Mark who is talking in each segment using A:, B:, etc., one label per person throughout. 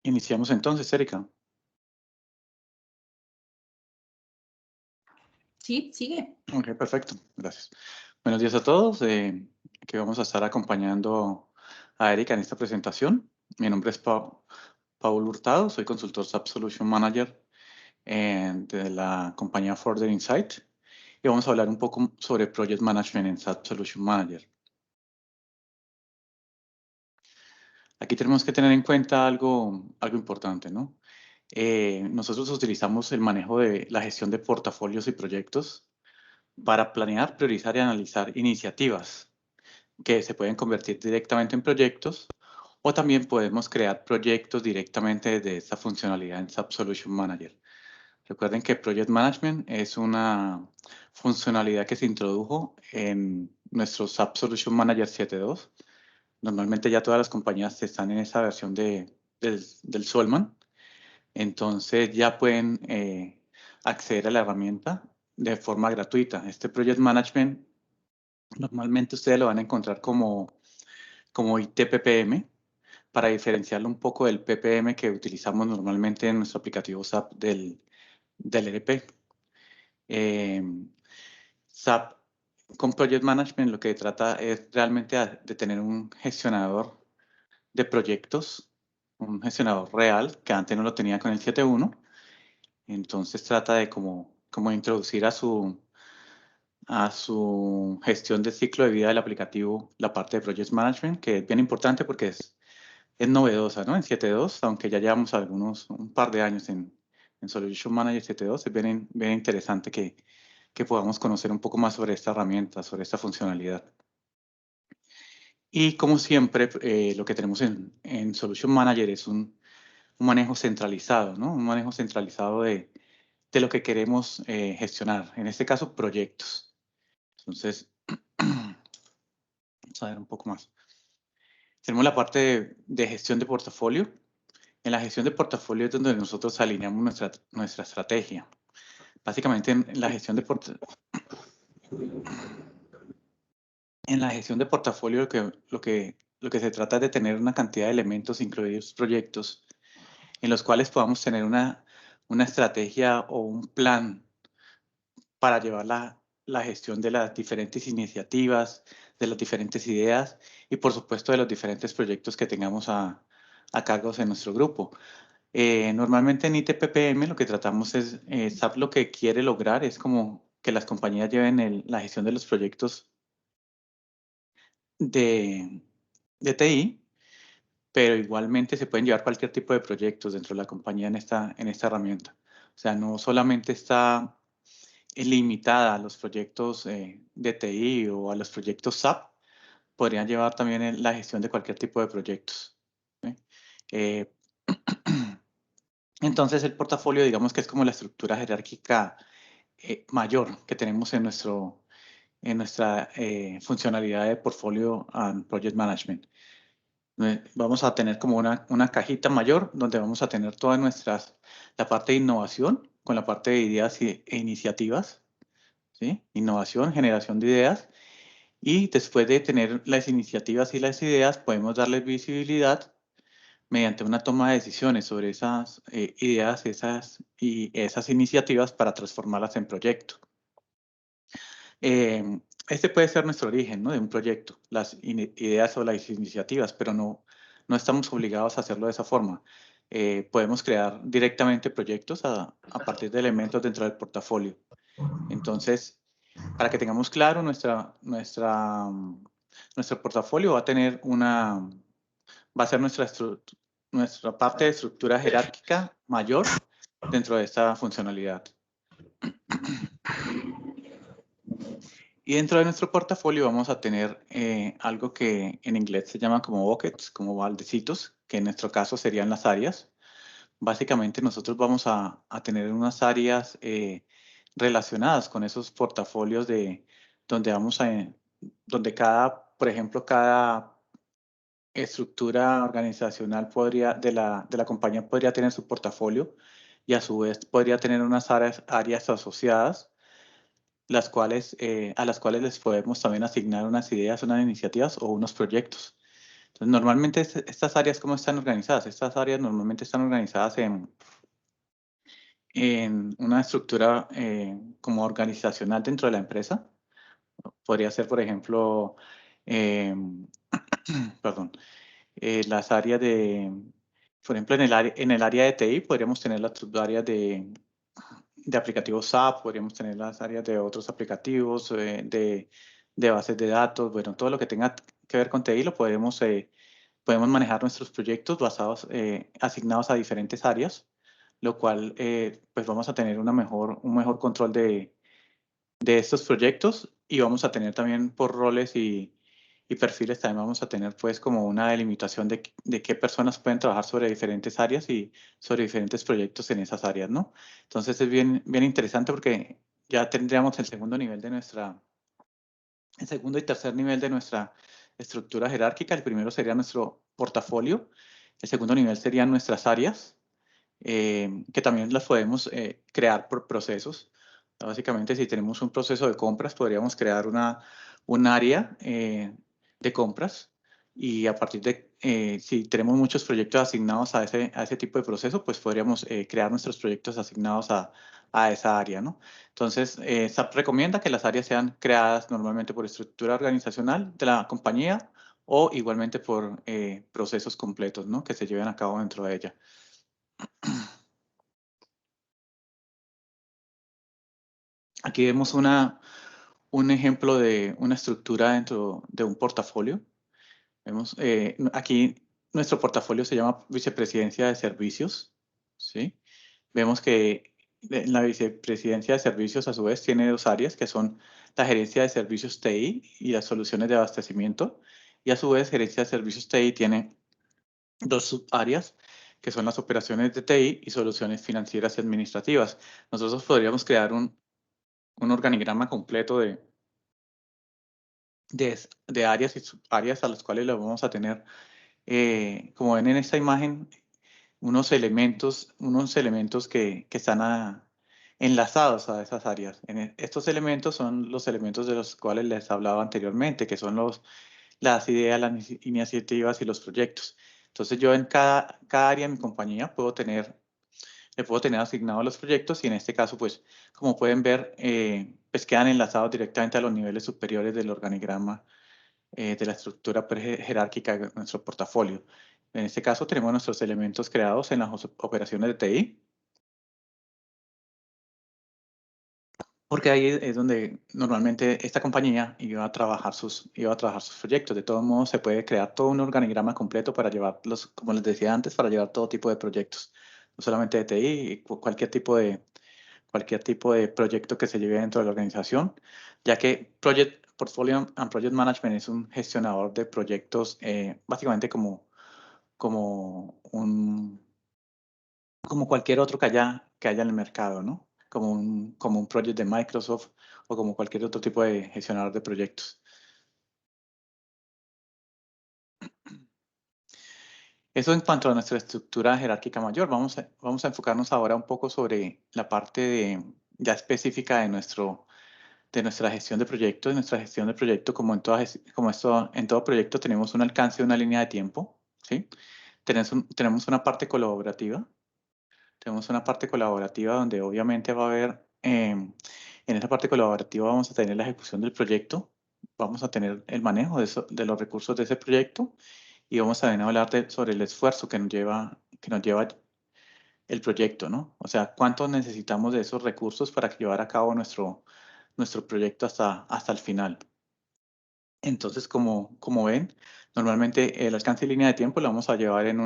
A: Iniciamos entonces, Erika.
B: Sí, sigue.
A: Ok, perfecto. Gracias. Buenos días a todos. Que vamos a estar acompañando a Erika en esta presentación. Mi nombre es Paul Hurtado, soy consultor SAP Solution Manager de la compañía Further Insight. Y vamos a hablar un poco sobre Project Management en SAP Solution Manager. Aquí tenemos que tener en cuenta algo importante, ¿no? Nosotros utilizamos el manejo de la gestión de portafolios y proyectos para planear, priorizar y analizar iniciativas que se pueden convertir directamente en proyectos, o también podemos crear proyectos directamente desde esta funcionalidad en SAP Solution Manager. Recuerden que Project Management es una funcionalidad que se introdujo en nuestro SAP Solution Manager 7.2. Normalmente ya todas las compañías están en esa versión del Solman. Entonces ya pueden acceder a la herramienta de forma gratuita. Este Project Management normalmente ustedes lo van a encontrar como IT-PPM, para diferenciarlo un poco del PPM que utilizamos normalmente en nuestro aplicativo SAP del ERP. SAP con Project Management lo que trata es realmente de tener un gestionador de proyectos, un gestionador real, que antes no lo tenía con el 7.1. Entonces trata de como introducir a su gestión de ciclo de vida del aplicativo la parte de Project Management, que es bien importante porque es novedosa, ¿no? En 7.2, aunque ya llevamos un par de años en Solution Manager 7.2, es bien interesante que podamos conocer un poco más sobre esta herramienta, sobre esta funcionalidad. Y como siempre, lo que tenemos en Solution Manager es un manejo centralizado, ¿no? Un manejo centralizado de lo que queremos gestionar, en este caso, proyectos. Entonces, vamos a ver un poco más. Tenemos la parte de gestión de portafolio. En la gestión de portafolio es donde nosotros alineamos nuestra estrategia. Básicamente, en la gestión de portafolio lo que se trata es de tener una cantidad de elementos, incluidos proyectos, en los cuales podamos tener una estrategia o un plan para llevar la gestión de las diferentes iniciativas, de las diferentes ideas y, por supuesto, de los diferentes proyectos que tengamos a cargo en nuestro grupo. Normalmente en IT-PPM lo que tratamos es, SAP lo que quiere lograr es como que las compañías lleven la gestión de los proyectos de TI, pero igualmente se pueden llevar cualquier tipo de proyectos dentro de la compañía en esta herramienta. O sea, no solamente está limitada a los proyectos de TI o a los proyectos SAP, podrían llevar también la gestión de cualquier tipo de proyectos. ¿Sí? Entonces el portafolio, digamos que es como la estructura jerárquica mayor que tenemos en nuestra funcionalidad de Portfolio and Project Management. Vamos a tener como una cajita mayor donde vamos a tener todas la parte de innovación con la parte de ideas e iniciativas, ¿sí? Innovación, generación de ideas, y después de tener las iniciativas y las ideas podemos darles visibilidad mediante una toma de decisiones sobre esas ideas esas iniciativas para transformarlas en proyecto. Este puede ser nuestro origen, ¿no? De un proyecto, las ideas o las iniciativas, pero no estamos obligados a hacerlo de esa forma. Podemos crear directamente proyectos a partir de elementos dentro del portafolio. Entonces, para que tengamos claro, nuestro portafolio va a ser nuestra parte de estructura jerárquica mayor dentro de esta funcionalidad. Y dentro de nuestro portafolio vamos a tener algo que en inglés se llama como buckets, como baldecitos, que en nuestro caso serían las áreas. Básicamente nosotros vamos a tener unas áreas relacionadas con esos portafolios donde por ejemplo, cada estructura organizacional de la compañía podría tener su portafolio y a su vez podría tener unas áreas asociadas, a las cuales les podemos también asignar unas ideas, unas iniciativas o unos proyectos. Entonces, normalmente estas áreas, ¿cómo están organizadas? Estas áreas normalmente están organizadas en una estructura como organizacional dentro de la empresa. Podría ser, por ejemplo, perdón, las áreas por ejemplo, en el área de TI podríamos tener las subáreas de aplicativos SAP, podríamos tener las áreas de otros aplicativos, de bases de datos, bueno, todo lo que tenga que ver con TI lo podemos manejar nuestros proyectos asignados a diferentes áreas, lo cual pues vamos a tener un mejor control de estos proyectos y vamos a tener también por roles y perfiles, también vamos a tener pues como una delimitación de qué personas pueden trabajar sobre diferentes áreas y sobre diferentes proyectos en esas áreas, ¿no? Entonces es bien interesante porque ya tendríamos el segundo y tercer nivel de nuestra estructura jerárquica. El primero sería nuestro portafolio, el segundo nivel serían nuestras áreas, que también las podemos crear por procesos. Básicamente, si tenemos un proceso de compras, podríamos crear un área de compras y a partir si tenemos muchos proyectos asignados a ese tipo de proceso, pues podríamos crear nuestros proyectos asignados a esa área, ¿no? Entonces, SAP recomienda que las áreas sean creadas normalmente por estructura organizacional de la compañía o igualmente por procesos completos, ¿no? Que se lleven a cabo dentro de ella. Aquí vemos un ejemplo de una estructura dentro de un portafolio. Vemos aquí nuestro portafolio se llama Vicepresidencia de Servicios, ¿sí? Vemos que la Vicepresidencia de Servicios a su vez tiene dos áreas que son la Gerencia de Servicios TI y las soluciones de abastecimiento. Y a su vez Gerencia de Servicios TI tiene dos subáreas que son las operaciones de TI y soluciones financieras y administrativas. Nosotros podríamos crear un organigrama completo de áreas y subáreas a las cuales le vamos a tener, como ven en esta imagen, unos elementos que están enlazados a esas áreas. Estos elementos son los elementos de los cuales les hablaba anteriormente, que son las ideas, las iniciativas y los proyectos. Entonces yo en cada área de mi compañía le puedo tener asignados los proyectos y en este caso, pues, como pueden ver, pues quedan enlazados directamente a los niveles superiores del organigrama de la estructura jerárquica de nuestro portafolio. En este caso tenemos nuestros elementos creados en las operaciones de TI, porque ahí es donde normalmente esta compañía iba a trabajar sus proyectos. De todos modos, se puede crear todo un organigrama completo para llevarlos, como les decía antes, para llevar todo tipo de proyectos, no solamente de TI, cualquier tipo de proyecto que se lleve dentro de la organización, ya que Project Portfolio and Project Management es un gestionador de proyectos, básicamente como como cualquier otro que haya en el mercado, ¿no? Como un project de Microsoft o como cualquier otro tipo de gestionador de proyectos. Eso en cuanto a nuestra estructura jerárquica mayor. Vamos a enfocarnos ahora un poco sobre la parte ya específica de nuestra gestión de proyectos. Nuestra gestión de proyecto, en todo proyecto, tenemos un alcance de una línea de tiempo, ¿sí? Tenemos una parte colaborativa. Tenemos una parte colaborativa donde obviamente va a haber, en esa parte colaborativa vamos a tener la ejecución del proyecto, vamos a tener el manejo de los recursos de ese proyecto y vamos a hablar sobre el esfuerzo que nos lleva el proyecto, ¿no? O sea, cuánto necesitamos de esos recursos para llevar a cabo nuestro proyecto hasta el final. Entonces, como ven, normalmente el alcance de línea de tiempo lo vamos a llevar en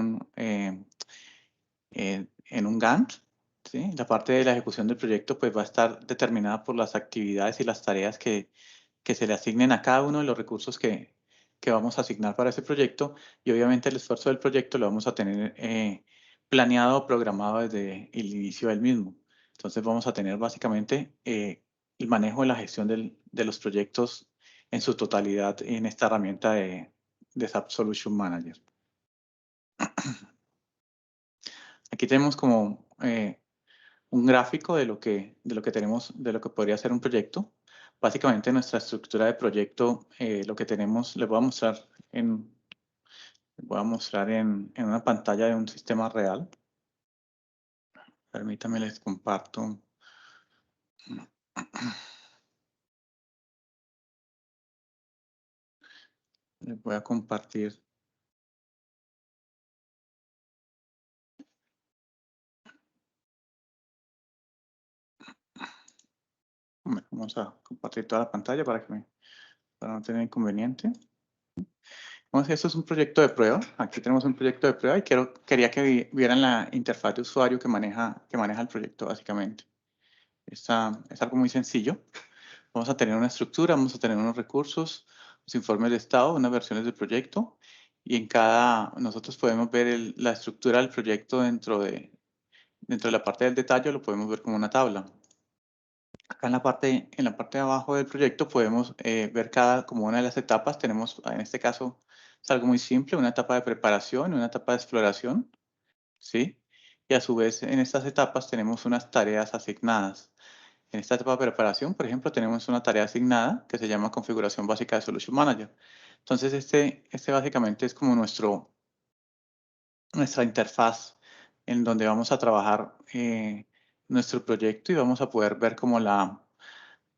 A: un Gantt, ¿sí? La parte de la ejecución del proyecto pues va a estar determinada por las actividades y las tareas que se le asignen a cada uno de los recursos que vamos a asignar para ese proyecto y obviamente el esfuerzo del proyecto lo vamos a tener planeado o programado desde el inicio del mismo. Entonces vamos a tener básicamente el manejo de la gestión de los proyectos en su totalidad en esta herramienta de SAP Solution Manager. Aquí tenemos como un gráfico de lo que podría ser un proyecto. Básicamente nuestra estructura de proyecto, lo que tenemos, les voy a mostrar voy a mostrar en una pantalla de un sistema real. Permítanme, les comparto. Les voy a compartir. Bueno, vamos a compartir toda la pantalla para no tener inconveniente. Vamos, esto es un proyecto de prueba. Aquí tenemos un proyecto de prueba y quería que vieran la interfaz de usuario que maneja el proyecto básicamente. Es algo muy sencillo. Vamos a tener una estructura, vamos a tener unos recursos, los informes de estado, unas versiones del proyecto y nosotros podemos ver la estructura del proyecto dentro de la parte del detalle, lo podemos ver como una tabla. Acá en la parte de abajo del proyecto podemos ver como una de las etapas. Tenemos, en este caso, es algo muy simple, una etapa de preparación y una etapa de exploración, ¿sí? Y a su vez, en estas etapas tenemos unas tareas asignadas. En esta etapa de preparación, por ejemplo, tenemos una tarea asignada que se llama configuración básica de Solution Manager. Entonces, este básicamente es como nuestra interfaz en donde vamos a trabajar nuestro proyecto y vamos a poder ver como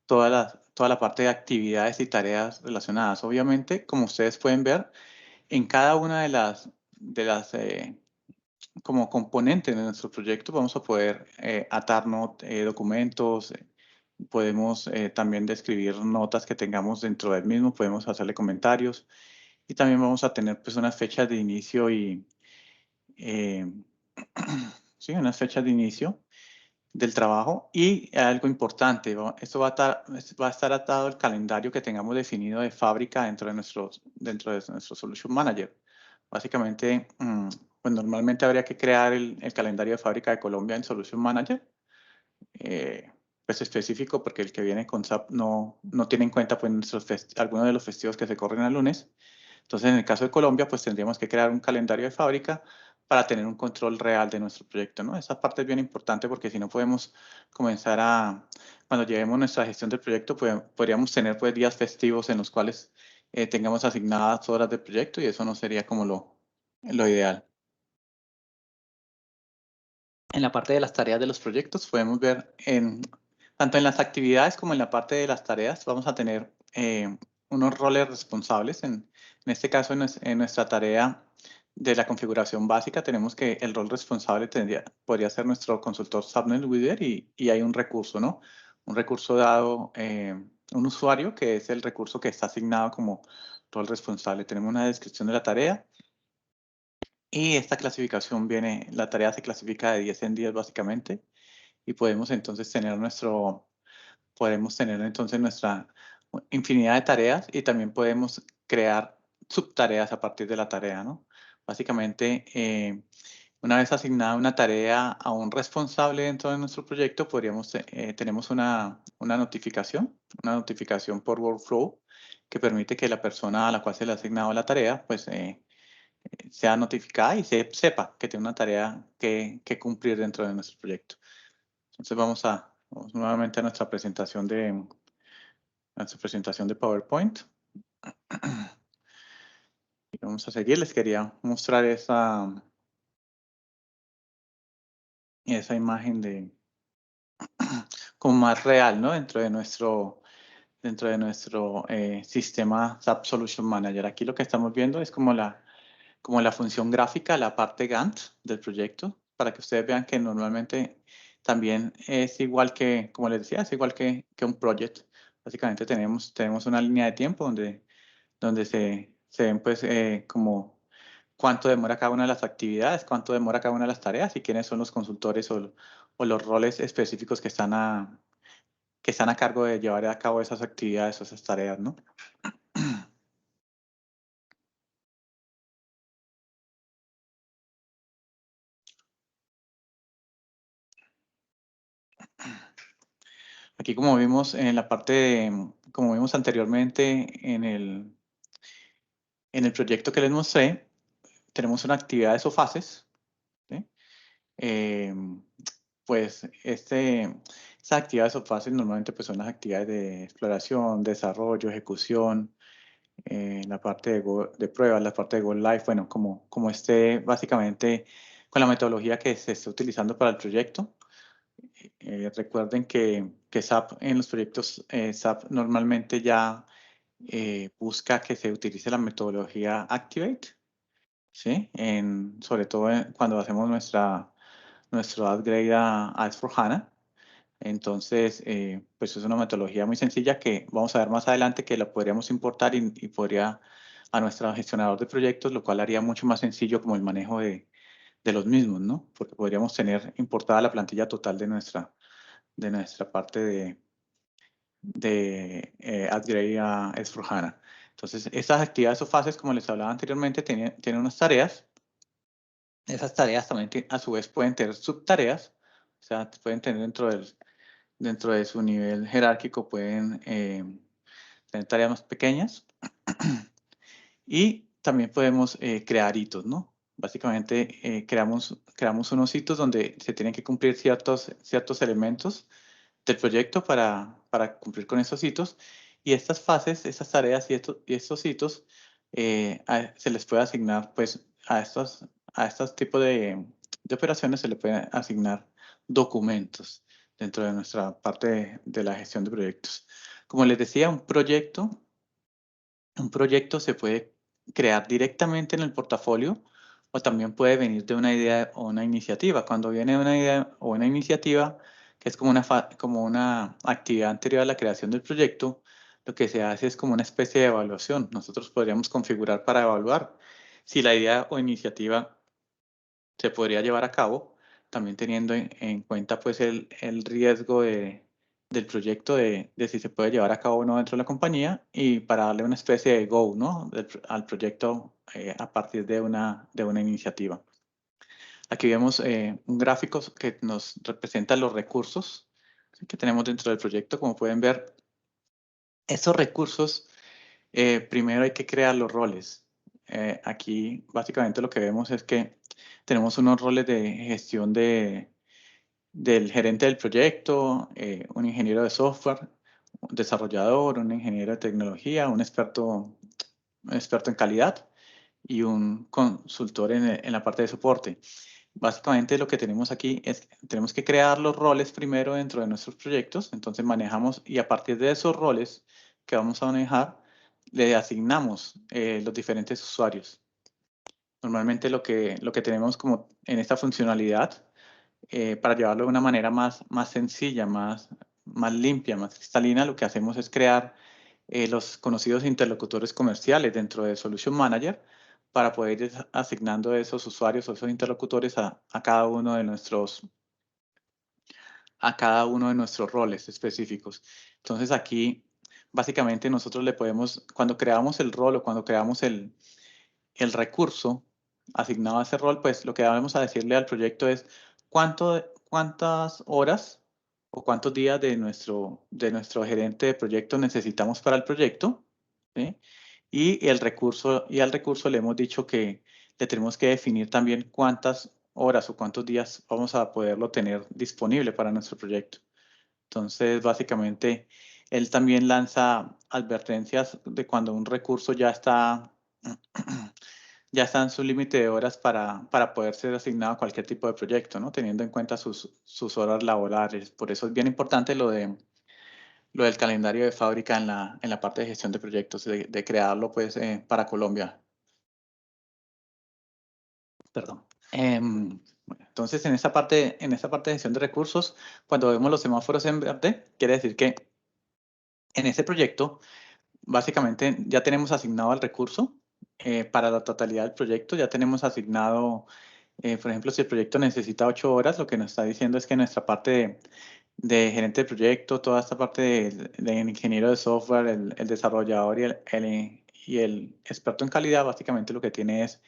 A: toda la parte de actividades y tareas relacionadas. Obviamente, como ustedes pueden ver, en cada una de las como componentes de nuestro proyecto vamos a poder atarnos documentos, podemos también describir notas que tengamos dentro del mismo, podemos hacerle comentarios y también vamos a tener pues unas fechas de inicio eh, sí, unas fechas de inicio del trabajo y algo importante, esto va a estar atado al calendario que tengamos definido de fábrica dentro de nuestro Solution Manager. Básicamente, pues normalmente habría que crear el calendario de fábrica de Colombia en Solution Manager, pues específico porque el que viene con SAP no tiene en cuenta pues algunos de los festivos que se corren el lunes. Entonces, en el caso de Colombia, pues tendríamos que crear un calendario de fábrica para tener un control real de nuestro proyecto, ¿no? Esa parte es bien importante porque si no podemos comenzar cuando llevemos nuestra gestión del proyecto, pues, podríamos tener pues días festivos en los cuales tengamos asignadas horas de proyecto y eso no sería como lo ideal. En la parte de las tareas de los proyectos podemos ver tanto en las actividades como en la parte de las tareas vamos a tener unos roles responsables. En este caso, en nuestra tarea de la configuración básica, tenemos que el rol responsable podría ser nuestro consultor Subnet Builder y hay un recurso, ¿no? Un recurso dado, un usuario que es el recurso que está asignado como rol responsable. Tenemos una descripción de la tarea y esta clasificación la tarea se clasifica de 10 en 10 básicamente y podemos tener entonces nuestra infinidad de tareas y también podemos crear subtareas a partir de la tarea, ¿no? Básicamente, una vez asignada una tarea a un responsable dentro de nuestro proyecto, tenemos una notificación por workflow que permite que la persona a la cual se le ha asignado la tarea, pues sea notificada y sepa que tiene una tarea que cumplir dentro de nuestro proyecto. Entonces vamos nuevamente a nuestra presentación de PowerPoint. Y vamos a seguir. Les quería mostrar esa imagen como más real, ¿no? Dentro de nuestro sistema SAP Solution Manager. Aquí lo que estamos viendo es como la función gráfica, la parte Gantt del proyecto, para que ustedes vean que normalmente también es igual como les decía, es igual que un project. Básicamente tenemos una línea de tiempo donde se ven pues como cuánto demora cada una de las actividades, cuánto demora cada una de las tareas y quiénes son los consultores o los roles específicos que están a cargo de llevar a cabo esas actividades o esas tareas, ¿no? Aquí como vimos en la parte como vimos anteriormente en el proyecto que les mostré, tenemos una actividad o fases, ¿sí? Pues esas actividades o fases normalmente pues son las actividades de exploración, desarrollo, ejecución, la parte de pruebas, la parte de Go Live, bueno, como esté básicamente con la metodología que se esté utilizando para el proyecto. Recuerden que SAP en los proyectos SAP normalmente ya busca que se utilice la metodología Activate, ¿sí? Sobre todo cuando hacemos nuestro upgrade a S4HANA. Entonces, pues es una metodología muy sencilla que vamos a ver más adelante que la podríamos importar y podría a nuestro gestionador de proyectos, lo cual haría mucho más sencillo como el manejo de los mismos, ¿no? Porque podríamos tener importada la plantilla total de nuestra parte de upgrade a S4HANA. Entonces, estas actividades o fases, como les hablaba anteriormente, tienen unas tareas. Esas tareas también a su vez pueden tener subtareas, o sea, pueden tener dentro de su nivel jerárquico, pueden tener tareas más pequeñas. Y también podemos crear hitos, ¿no? Básicamente creamos unos hitos donde se tienen que cumplir ciertos elementos del proyecto para cumplir con esos hitos. Y estas fases, estas tareas y estos hitos se les puede asignar, pues, a estos tipos de operaciones se le pueden asignar documentos dentro de nuestra parte de la gestión de proyectos. Como les decía, un proyecto se puede crear directamente en el portafolio o también puede venir de una idea o una iniciativa. Cuando viene una idea o una iniciativa, que es como una actividad anterior a la creación del proyecto, lo que se hace es como una especie de evaluación. Nosotros podríamos configurar para evaluar si la idea o iniciativa se podría llevar a cabo, también teniendo en cuenta pues el riesgo del proyecto de si se puede llevar a cabo o no dentro de la compañía y para darle una especie de go, ¿no? Al proyecto a partir de una iniciativa. Aquí vemos un gráfico que nos representa los recursos que tenemos dentro del proyecto. Como pueden ver, esos recursos, primero hay que crear los roles. Aquí básicamente lo que vemos es que tenemos unos roles de gestión del gerente del proyecto, un ingeniero de software, un desarrollador, un ingeniero de tecnología, un experto en calidad y un consultor en la parte de soporte. Básicamente lo que tenemos aquí es que tenemos que crear los roles primero dentro de nuestros proyectos, entonces manejamos y a partir de esos roles que vamos a manejar, le asignamos los diferentes usuarios. Normalmente lo que tenemos como en esta funcionalidad, para llevarlo de una manera más sencilla, más limpia, más cristalina, lo que hacemos es crear los conocidos interlocutores comerciales dentro de Solution Manager para poder ir asignando esos usuarios o esos interlocutores a cada uno de nuestros roles específicos. Entonces aquí básicamente nosotros le podemos, cuando creamos el rol o cuando creamos el recurso asignado a ese rol, pues lo que vamos a decirle al proyecto es cuántas horas o cuántos días de nuestro gerente de proyecto necesitamos para el proyecto, ¿sí? Y al recurso le hemos dicho que le tenemos que definir también cuántas horas o cuántos días vamos a poderlo tener disponible para nuestro proyecto. Entonces, básicamente, él también lanza advertencias de cuando un recurso ya está en su límite de horas para poder ser asignado a cualquier tipo de proyecto, ¿no? Teniendo en cuenta sus horas laborales. Por eso es bien importante lo del calendario de fábrica en la parte de gestión de proyectos, de crearlo pues para Colombia. Perdón. Bueno, entonces, en esta parte de gestión de recursos, cuando vemos los semáforos en verde, quiere decir que en ese proyecto, básicamente ya tenemos asignado el recurso para la totalidad del proyecto, ya tenemos asignado, por ejemplo, si el proyecto necesita 8 horas, lo que nos está diciendo es que nuestra parte de gerente de proyecto, toda esta parte de ingeniero de software, el desarrollador y el experto en calidad, básicamente lo que tiene es,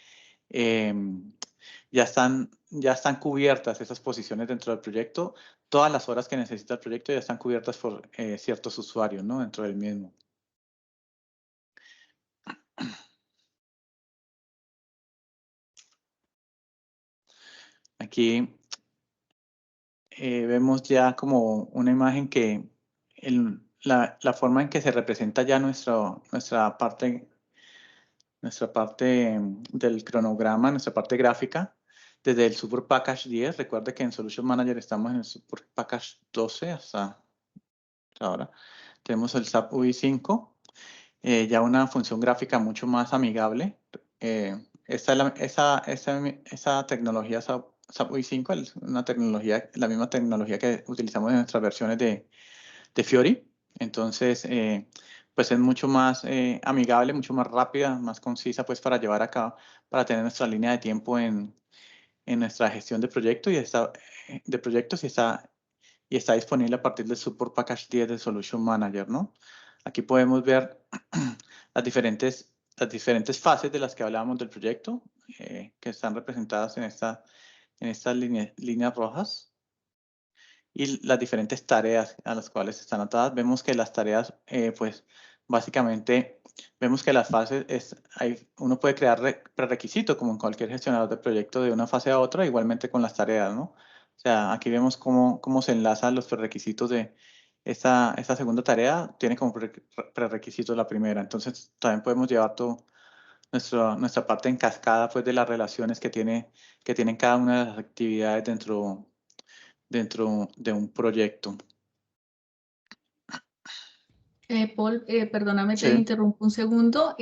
A: ya están cubiertas esas posiciones dentro del proyecto, todas las horas que necesita el proyecto ya están cubiertas por ciertos usuarios, ¿no? Dentro del mismo. Aquí vemos ya como una imagen que la forma en que se representa ya nuestra parte nuestra parte del cronograma, nuestra parte gráfica, desde el Support Package 10. Recuerde que en Solution Manager estamos en el Support Package 12 hasta ahora. Tenemos el SAP UI 5, ya una función gráfica mucho más amigable. Esa tecnología SAP UI 5 es una tecnología, la misma tecnología que utilizamos en nuestras versiones de Fiori. Entonces, pues es mucho más amigable, mucho más rápida, más concisa, pues para llevar a cabo, para tener nuestra línea de tiempo en nuestra gestión de proyectos y está disponible a partir del Support Package 10 de Solution Manager, ¿no? Aquí podemos ver las diferentes fases de las que hablábamos del proyecto, que están representadas en estas líneas rojas, y las diferentes tareas a las cuales están atadas. Vemos que las tareas, pues, básicamente, vemos que las fases, uno puede crear prerequisitos, como en cualquier gestionador de proyecto, de una fase a otra, igualmente con las tareas, ¿no? O sea, aquí vemos cómo se enlazan los prerequisitos de esta segunda tarea, tiene como prerequisito la primera. Entonces, también podemos llevar todo nuestra parte en cascada, pues, de las relaciones que tienen cada una de las actividades dentro de un proyecto.
B: Paul, perdóname, te
A: Sí.
B: interrumpo un segundo.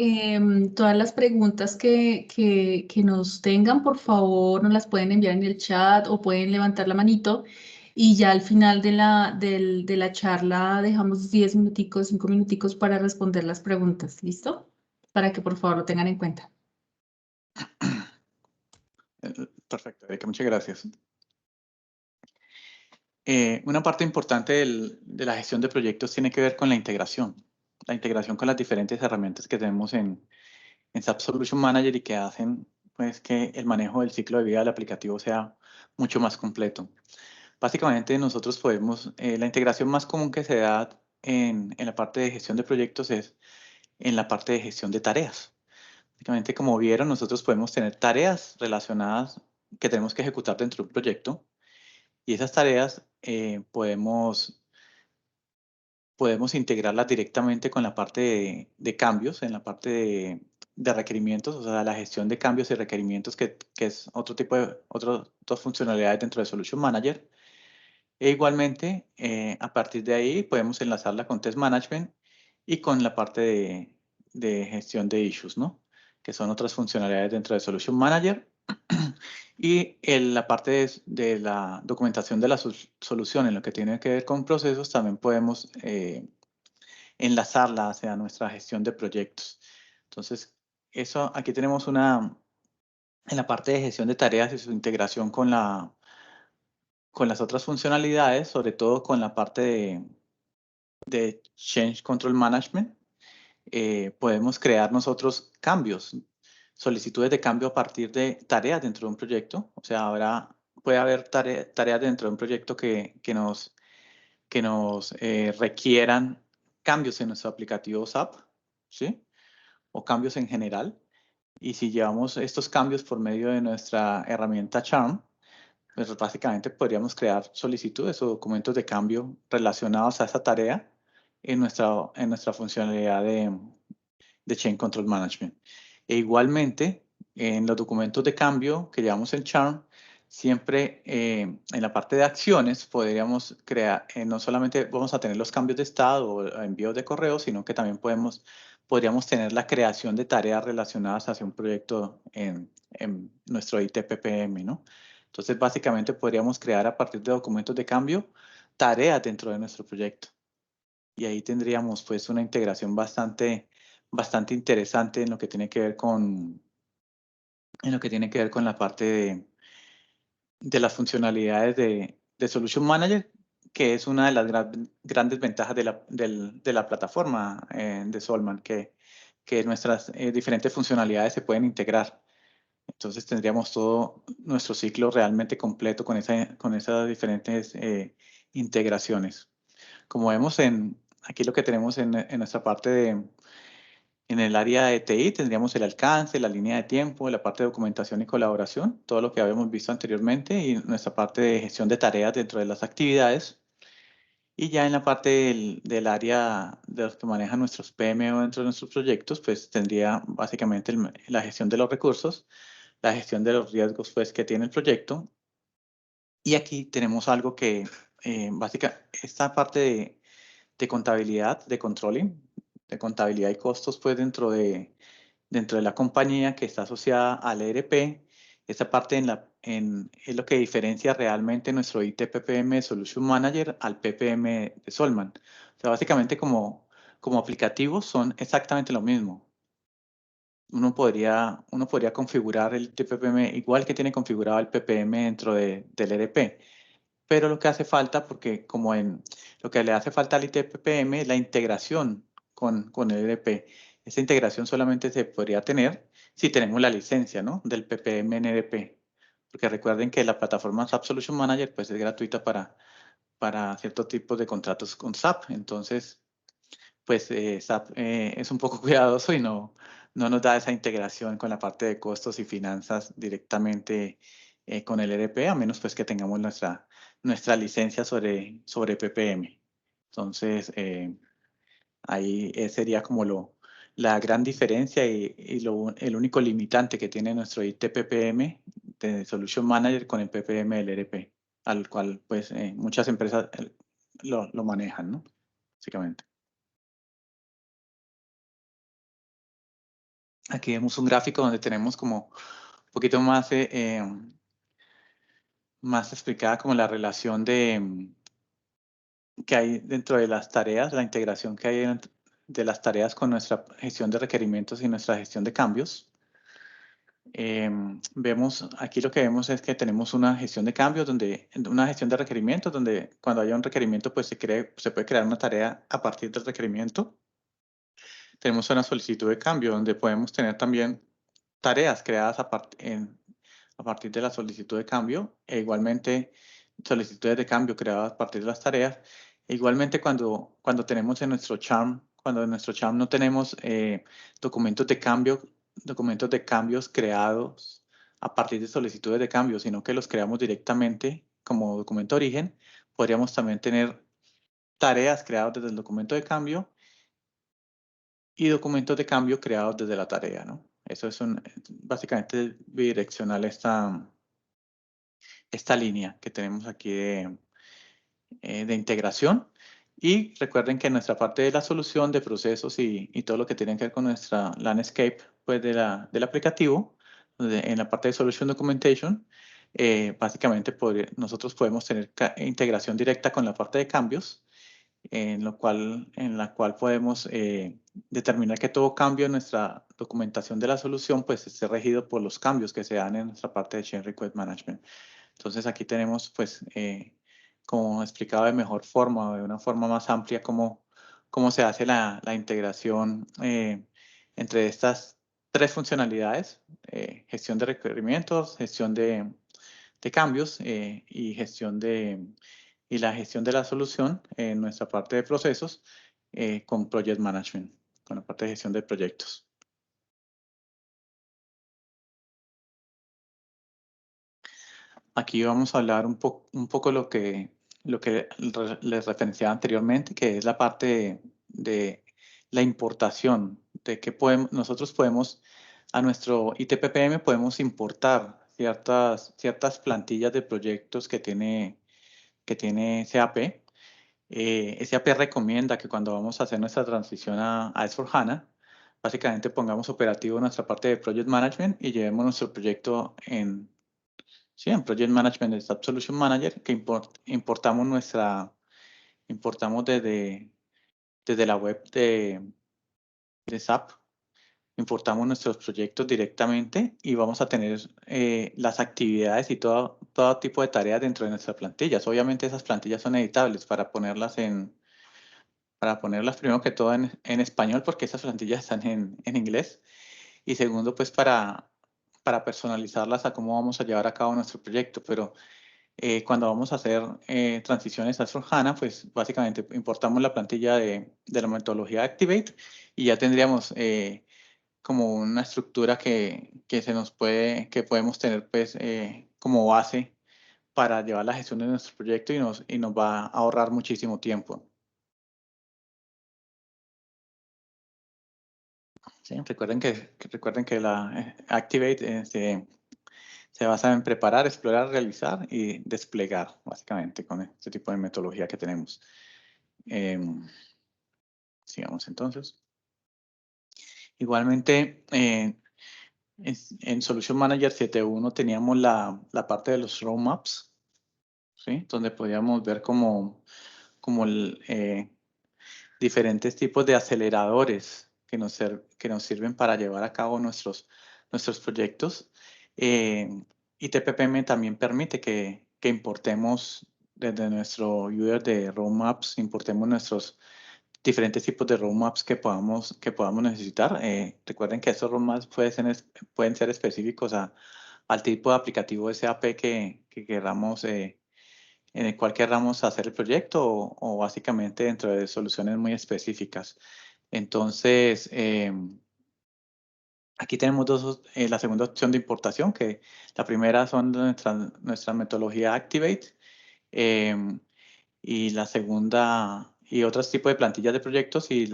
B: Todas las preguntas que nos tengan, por favor, nos las pueden enviar en el chat o pueden levantar la manito y ya al final de la charla dejamos 10 minuticos, 5 minuticos para responder las preguntas. ¿Listo? Para que por favor lo tengan en cuenta.
A: Perfecto, Erika, muchas gracias. Una parte importante de la gestión de proyectos tiene que ver con la integración con las diferentes herramientas que tenemos en SAP Solution Manager y que hacen, pues, que el manejo del ciclo de vida del aplicativo sea mucho más completo. Básicamente nosotros la integración más común que se da en la parte de gestión de proyectos es en la parte de gestión de tareas. Básicamente, como vieron, nosotros podemos tener tareas relacionadas que tenemos que ejecutar dentro de un proyecto y esas tareas podemos integrarlas directamente con la parte de cambios, en la parte de requerimientos, o sea, la gestión de cambios y requerimientos, que es dos funcionalidades dentro de Solution Manager. E igualmente, a partir de ahí podemos enlazarla con Test Management y con la parte de gestión de issues, ¿no? Que son otras funcionalidades dentro de Solution Manager. Y en la parte de la documentación de la solución, en lo que tiene que ver con procesos, también podemos enlazarla hacia nuestra gestión de proyectos. Entonces, aquí tenemos en la parte de gestión de tareas y su integración con las otras funcionalidades, sobre todo con la parte de Change Control Management. Podemos crear nosotros cambios, solicitudes de cambio a partir de tareas dentro de un proyecto. O sea, ahora puede haber tareas dentro de un proyecto que nos requieran cambios en nuestro aplicativo SAP, ¿sí? O cambios en general. Y si llevamos estos cambios por medio de nuestra herramienta Charm, pues básicamente podríamos crear solicitudes o documentos de cambio relacionados a esa tarea en nuestra funcionalidad de Chain Control Management. E igualmente, en los documentos de cambio que llevamos en Charm, siempre en la parte de acciones podríamos crear, no solamente vamos a tener los cambios de estado o envíos de correo, sino que también podríamos tener la creación de tareas relacionadas hacia un proyecto en nuestro ITPPM, ¿no? Entonces, básicamente podríamos crear a partir de documentos de cambio tareas dentro de nuestro proyecto. Y ahí tendríamos pues una integración bastante interesante en lo que tiene que ver con la parte de las funcionalidades de Solution Manager, que es una de las grandes ventajas de la plataforma de Solman, que nuestras diferentes funcionalidades se pueden integrar. Entonces tendríamos todo nuestro ciclo realmente completo con esas diferentes integraciones. Como vemos aquí lo que tenemos en nuestra parte en el área de TI, tendríamos el alcance, la línea de tiempo, la parte de documentación y colaboración, todo lo que habíamos visto anteriormente, y nuestra parte de gestión de tareas dentro de las actividades. Y ya en la parte del área de los que manejan nuestros PMO dentro de nuestros proyectos, pues tendría básicamente la gestión de los recursos, la gestión de los riesgos pues, que tiene el proyecto. Y aquí tenemos algo que, esta parte de contabilidad, de controlling, de contabilidad y costos, pues dentro de la compañía que está asociada al ERP, esta parte es lo que diferencia realmente nuestro IT-PPM de Solution Manager al PPM de Solman. O sea, básicamente como aplicativos son exactamente lo mismo. Uno podría configurar el TPM igual que tiene configurado el PPM dentro del ERP, pero lo que hace falta, porque lo que le hace falta al ITPPM es la integración con el ERP. Esta integración solamente se podría tener si tenemos la licencia, ¿no? Del PPM en ERP. Porque recuerden que la plataforma SAP Solution Manager pues, es gratuita para ciertos tipos de contratos con SAP. Entonces, pues SAP es un poco cuidadoso y no nos da esa integración con la parte de costos y finanzas directamente con el ERP, a menos pues que tengamos nuestra licencia sobre PPM. Entonces, ahí sería como la gran diferencia y el único limitante que tiene nuestro IT-PPM de Solution Manager con el PPM del ERP, al cual pues muchas empresas lo manejan, ¿no? Básicamente. Aquí vemos un gráfico donde tenemos como un poquito más explicada como la relación que hay dentro de las tareas, la integración que hay de las tareas con nuestra gestión de requerimientos y nuestra gestión de cambios. Aquí lo que vemos es que tenemos una gestión de cambios, una gestión de requerimientos, donde cuando haya un requerimiento, pues se puede crear una tarea a partir del requerimiento. Tenemos una solicitud de cambio, donde podemos tener también tareas creadas a partir de la solicitud de cambio, e igualmente solicitudes de cambio creadas a partir de las tareas. E igualmente cuando tenemos cuando en nuestro CHAM no tenemos documentos de cambios creados a partir de solicitudes de cambio, sino que los creamos directamente como documento de origen, podríamos también tener tareas creadas desde el documento de cambio y documentos de cambio creados desde la tarea, ¿no? Eso es básicamente bidireccional esta línea que tenemos aquí de integración. Y recuerden que nuestra parte de la solución de procesos y todo lo que tiene que ver con nuestra landscape pues del aplicativo, en la parte de Solution Documentation, básicamente nosotros podemos tener integración directa con la parte de cambios, en la cual podemos determinar que todo cambio en nuestra documentación de la solución pues esté regido por los cambios que se dan en nuestra parte de Change Request Management. Entonces aquí tenemos pues como explicado de mejor forma o de una forma más amplia cómo se hace la integración entre estas tres funcionalidades, gestión de requerimientos, gestión de cambios y la gestión de la solución en nuestra parte de procesos con Project Management, con la parte de gestión de proyectos. Aquí vamos a hablar un poco lo que les referenciaba anteriormente, que es la parte de la importación, de que nosotros podemos, a nuestro ITPPM podemos importar ciertas plantillas de proyectos que tiene SAP. SAP recomienda que cuando vamos a hacer nuestra transición a S/4HANA, básicamente pongamos operativo nuestra parte de Project Management y llevemos nuestro proyecto sí, en Project Management de SAP Solution Manager, que importamos desde la web de SAP, importamos nuestros proyectos directamente y vamos a tener las actividades y todo tipo de tareas dentro de nuestras plantillas. Obviamente esas plantillas son editables para ponerlas primero que todo en español, porque esas plantillas están en inglés. Y segundo, pues para personalizarlas a cómo vamos a llevar a cabo nuestro proyecto. Pero cuando vamos a hacer transiciones a S/4HANA, pues básicamente importamos la plantilla de la metodología Activate y ya tendríamos como una estructura que podemos tener pues como base para llevar la gestión de nuestro proyecto y nos va a ahorrar muchísimo tiempo. ¿Sí? Recuerden que la Activate se basa en preparar, explorar, realizar y desplegar, básicamente, con este tipo de metodología que tenemos. Sigamos entonces. Igualmente, en Solution Manager 7.1 teníamos la parte de los roadmaps, ¿sí? Donde podíamos ver como diferentes tipos de aceleradores que nos sirven para llevar a cabo nuestros proyectos. ITPPM también permite que importemos desde nuestro user de roadmaps, importemos nuestros diferentes tipos de roadmaps que podamos necesitar. Recuerden que estos roadmaps pueden ser específicos al tipo de aplicativo SAP que queramos, en el cual queramos hacer el proyecto o básicamente dentro de soluciones muy específicas. Entonces, aquí tenemos la segunda opción de importación, que la primera son nuestra metodología Activate, y la segunda y otros tipos de plantillas de proyectos y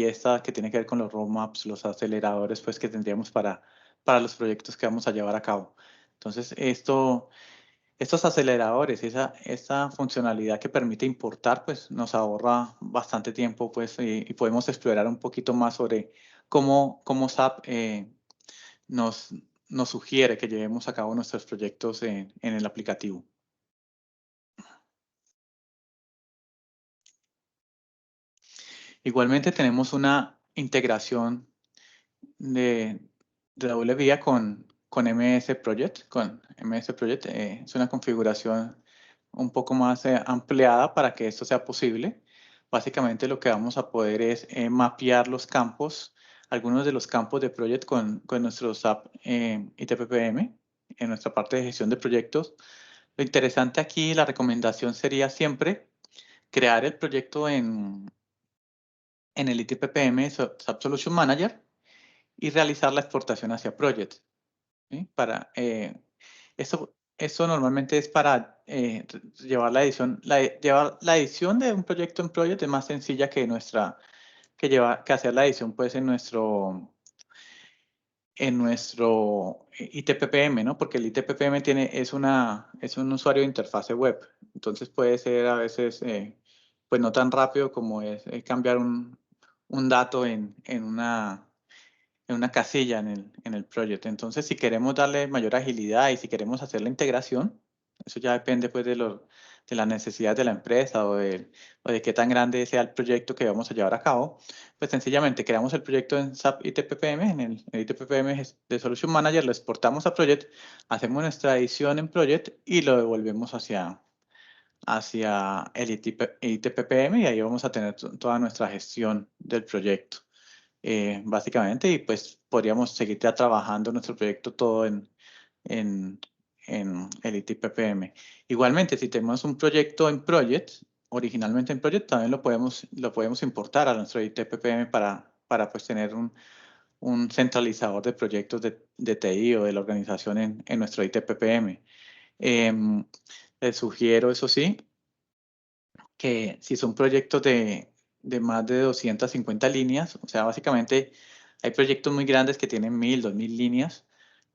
A: esta que tiene que ver con los roadmaps, los aceleradores pues que tendríamos para los proyectos que vamos a llevar a cabo. Entonces, estos aceleradores, esa funcionalidad que permite importar, pues nos ahorra bastante tiempo, pues, y podemos explorar un poquito más sobre cómo SAP nos sugiere que llevemos a cabo nuestros proyectos en el aplicativo. Igualmente tenemos una integración de doble vía con MS Project. Con MS Project es una configuración un poco más ampliada para que esto sea posible. Básicamente lo que vamos a poder es mapear los campos, algunos de los campos de Project con nuestro SAP ITPPM en nuestra parte de gestión de proyectos. Lo interesante aquí, la recomendación sería siempre crear el proyecto en el ITPPM SAP Solution Manager y realizar la exportación hacia Project. ¿Sí? Eso normalmente es para llevar la edición. Llevar la edición de un proyecto en Project es más sencilla que que hacer la edición pues en nuestro ITPPM, ¿no? Porque el ITPPM es un usuario de interfase web. Entonces puede ser a veces pues no tan rápido como es cambiar un dato en una casilla en el proyecto. Entonces, si queremos darle mayor agilidad y si queremos hacer la integración, eso ya depende pues de las necesidades de la empresa o de qué tan grande sea el proyecto que vamos a llevar a cabo, pues sencillamente creamos el proyecto en SAP ITPPM, en el ITPPM de Solution Manager, lo exportamos a Project, hacemos nuestra edición en Project y lo devolvemos hacia el ITPPM y ahí vamos a tener toda nuestra gestión del proyecto. Básicamente, y pues podríamos seguir ya trabajando nuestro proyecto todo en el ITPPM. Igualmente, si tenemos un proyecto en Project, originalmente en Project, también lo podemos importar a nuestro ITPPM para pues tener un centralizador de proyectos de TI o de la organización en nuestro ITPPM. Les sugiero, eso sí, que si son proyectos de más de 250 líneas, o sea, básicamente hay proyectos muy grandes que tienen 1000, 2000 líneas.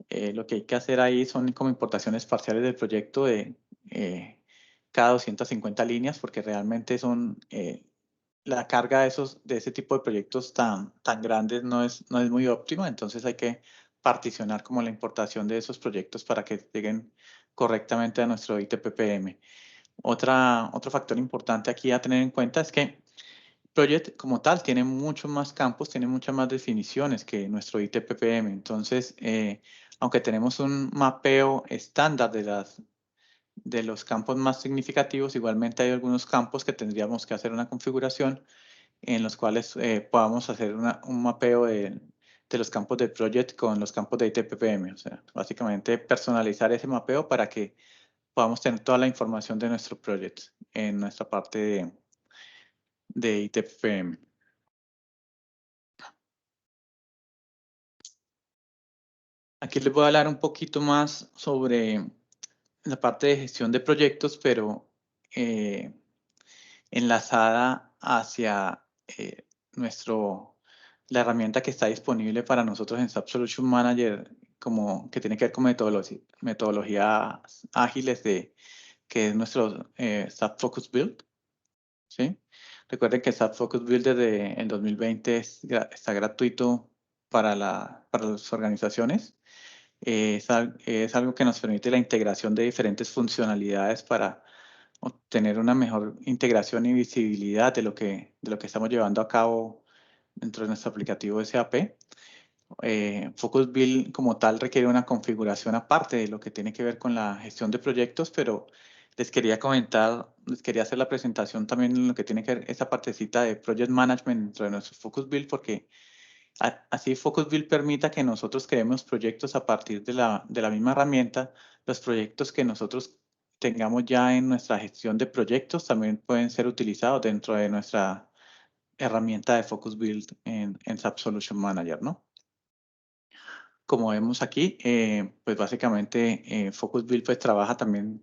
A: Lo que hay que hacer ahí son como importaciones parciales del proyecto de cada 250 líneas, porque realmente son la carga de ese tipo de proyectos tan grandes no es muy óptima, entonces hay que particionar como la importación de esos proyectos para que lleguen correctamente a nuestro ITPPM. Otro factor importante aquí a tener en cuenta es que Project como tal tiene muchos más campos, tiene muchas más definiciones que nuestro ITPPM. Entonces, aunque tenemos un mapeo estándar de los campos más significativos, igualmente hay algunos campos que tendríamos que hacer una configuración en los cuales podamos hacer un mapeo de los campos de Project con los campos de ITPPM. O sea, básicamente personalizar ese mapeo para que podamos tener toda la información de nuestro project en nuestra parte de ITPM. Aquí les voy a hablar un poquito más sobre la parte de gestión de proyectos, pero enlazada hacia la herramienta que está disponible para nosotros en SAP Solution Manager, como que tiene que ver con metodologías ágiles que es nuestro SAP Focus Build, ¿sí? Recuerden que SAP Focus Build desde el 2020 está gratuito para las organizaciones. Es algo que nos permite la integración de diferentes funcionalidades para obtener una mejor integración y visibilidad de lo que estamos llevando a cabo dentro de nuestro aplicativo SAP. Focus Build como tal requiere una configuración aparte de lo que tiene que ver con la gestión de proyectos, pero les quería hacer la presentación también en lo que tiene que ver esa partecita de Project Management dentro de nuestro Focus Build, porque así Focus Build permita que nosotros creemos proyectos a partir de la misma herramienta. Los proyectos que nosotros tengamos ya en nuestra gestión de proyectos también pueden ser utilizados dentro de nuestra herramienta de Focus Build en SAP Solution Manager, ¿no? Como vemos aquí, pues básicamente Focus Build pues trabaja también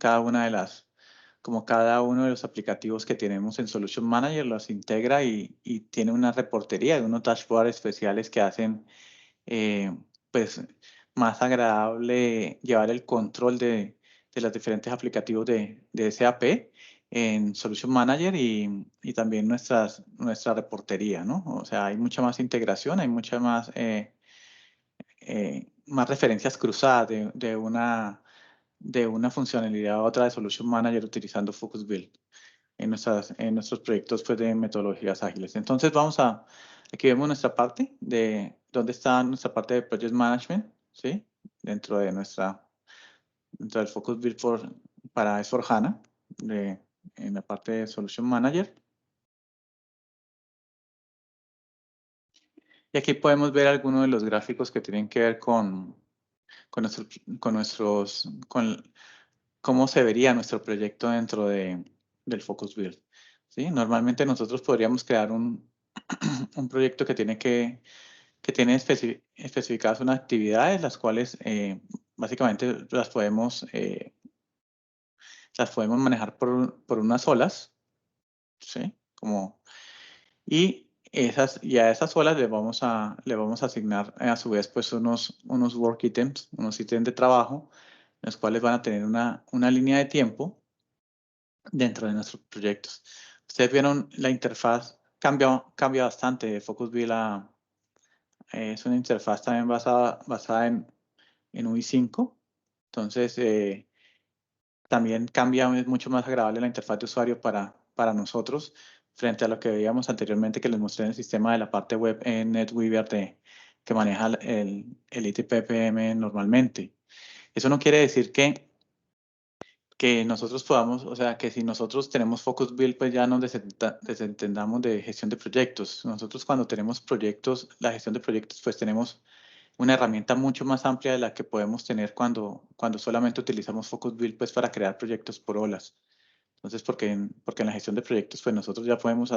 A: como cada uno de los aplicativos que tenemos en Solution Manager, los integra y tiene una reportería de unos dashboards especiales que hacen pues más agradable llevar el control de los diferentes aplicativos de SAP en Solution Manager y también nuestra reportería, ¿no? O sea, hay mucha más integración, hay mucha más referencias cruzadas de una funcionalidad a otra de Solution Manager utilizando Focus Build en nuestros proyectos pues, de metodologías ágiles. Entonces aquí vemos nuestra parte de dónde está nuestra parte de Project Management, ¿sí? Dentro del Focus Build para S4HANA, en la parte de Solution Manager. Y aquí podemos ver algunos de los gráficos que tienen que ver con cómo se vería nuestro proyecto dentro del Focus Build. ¿Sí? Normalmente nosotros podríamos crear un proyecto que tiene especificadas unas actividades, las cuales básicamente las podemos manejar por unas olas, ¿sí? Y a esas olas le vamos a asignar a su vez pues unos work items, unos ítems de trabajo, los cuales van a tener una línea de tiempo dentro de nuestros proyectos. Ustedes vieron la interfaz cambia bastante de Focus Build es una interfaz también basada en UI5. Entonces, también es mucho más agradable la interfaz de usuario para nosotros frente a lo que veíamos anteriormente que les mostré en el sistema de la parte web en NetWeaver que maneja el ITPPM normalmente. Eso no quiere decir que nosotros podamos, o sea, que si nosotros tenemos Focus Build, pues ya nos desentendamos de gestión de proyectos. Nosotros cuando tenemos proyectos, la gestión de proyectos, pues tenemos una herramienta mucho más amplia de la que podemos tener cuando solamente utilizamos Focus Build, pues para crear proyectos por olas. Entonces, porque en la gestión de proyectos, pues nosotros ya podemos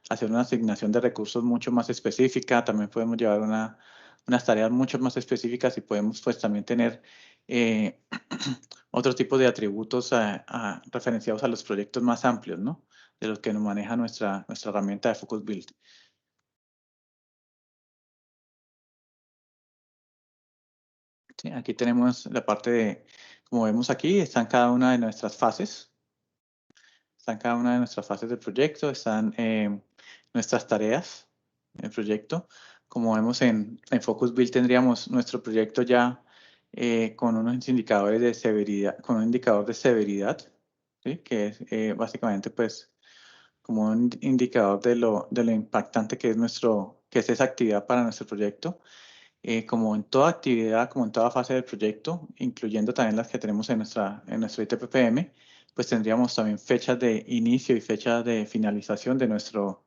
A: hacer una asignación de recursos mucho más específica, también podemos llevar unas tareas mucho más específicas y podemos pues también tener otro tipo de atributos referenciados a los proyectos más amplios, ¿no? De los que nos maneja nuestra herramienta de Focus Build. Sí, aquí tenemos la parte como vemos aquí, están cada una de nuestras fases. Están cada una de nuestras fases del proyecto, están nuestras tareas en el proyecto. Como vemos en Focus Build tendríamos nuestro proyecto ya con unos indicadores de severidad, con un indicador de severidad, ¿sí? Que es básicamente pues como un indicador de lo impactante que es esa actividad para nuestro proyecto. Como en toda actividad, como en toda fase del proyecto, incluyendo también las que tenemos en nuestro ITPPM, pues tendríamos también fechas de inicio y fechas de finalización de nuestro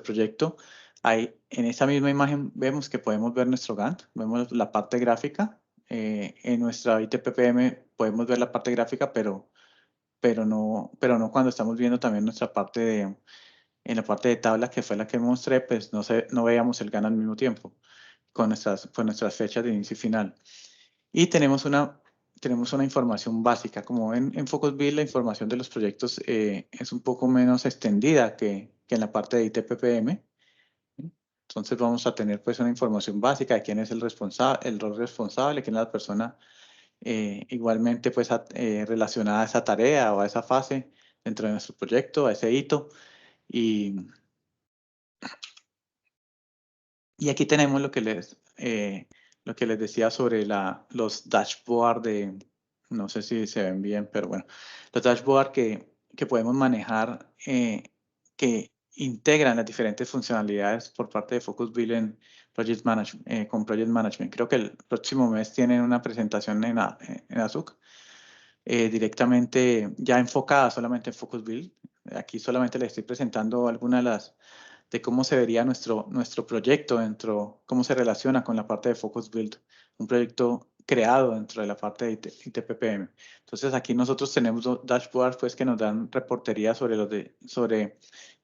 A: proyecto. Ahí, en esa misma imagen vemos que podemos ver nuestro Gantt, vemos la parte gráfica. En nuestra ITPPM podemos ver la parte gráfica, pero no cuando estamos viendo también nuestra parte en la parte de tabla, que fue la que mostré, pues no veíamos el Gantt al mismo tiempo con nuestras fechas de inicio y final. Y tenemos tenemos una información básica. Como en FocusBuild la información de los proyectos es un poco menos extendida que en la parte de ITPPM. Entonces vamos a tener pues una información básica de quién es el rol responsable, quién es la persona igualmente pues relacionada a esa tarea o a esa fase dentro de nuestro proyecto, a ese hito. Y aquí tenemos lo que les decía sobre los dashboards no sé si se ven bien, pero bueno, los dashboards que podemos manejar que integran las diferentes funcionalidades por parte de FocusBuild en Project Management, con Project Management. Creo que el próximo mes tienen una presentación en ASUC directamente ya enfocada solamente en FocusBuild. Aquí solamente les estoy presentando algunas de cómo se vería nuestro proyecto cómo se relaciona con la parte de FocusBuild, un proyecto creado dentro de la parte de ITPPM. Entonces aquí nosotros tenemos dashboards pues, que nos dan reportería sobre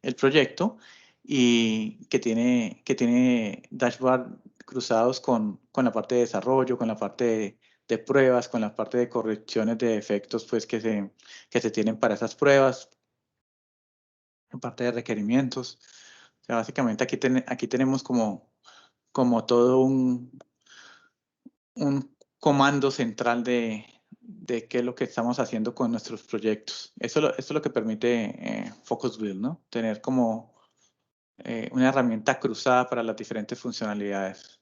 A: el proyecto y que tiene dashboards cruzados con la parte de desarrollo, con la parte de pruebas, con la parte de correcciones de efectos pues, que se tienen para esas pruebas, en parte de requerimientos. O sea, básicamente aquí tenemos como todo un comando central de qué es lo que estamos haciendo con nuestros proyectos. Esto es lo que permite FocusBuild, ¿no? Tener como una herramienta cruzada para las diferentes funcionalidades.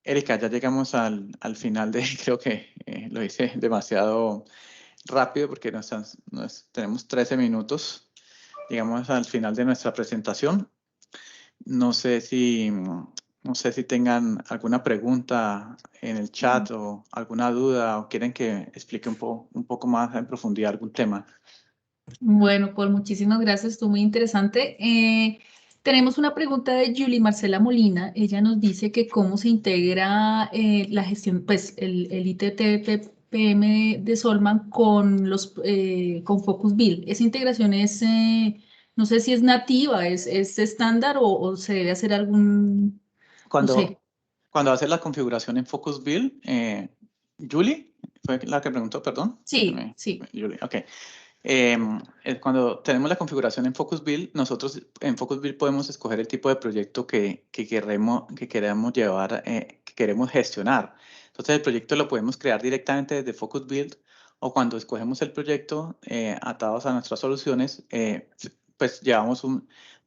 A: Erika, ya llegamos al final creo que lo hice demasiado rápido porque tenemos 13 minutos. Llegamos al final de nuestra presentación. No sé si tengan alguna pregunta en el chat o alguna duda o quieren que explique un poco más en profundidad algún tema.
B: Bueno, Paul, muchísimas gracias, estuvo muy interesante. Tenemos una pregunta de Julie Marcela Molina. Ella nos dice que cómo se integra la gestión, pues el ITTPM de Solman con con FocusBuild. Esa integración es, no sé si es nativa, es estándar o se debe hacer algún, no sé.
A: Cuando hace la configuración en FocusBuild, Julie, fue la que preguntó, perdón.
B: Sí, sí.
A: Julie, ok. Cuando tenemos la configuración en FocusBuild, nosotros en FocusBuild podemos escoger el tipo de proyecto que queremos llevar, que queremos gestionar. Entonces el proyecto lo podemos crear directamente desde FocusBuild o cuando escogemos el proyecto atados a nuestras soluciones, pues llevamos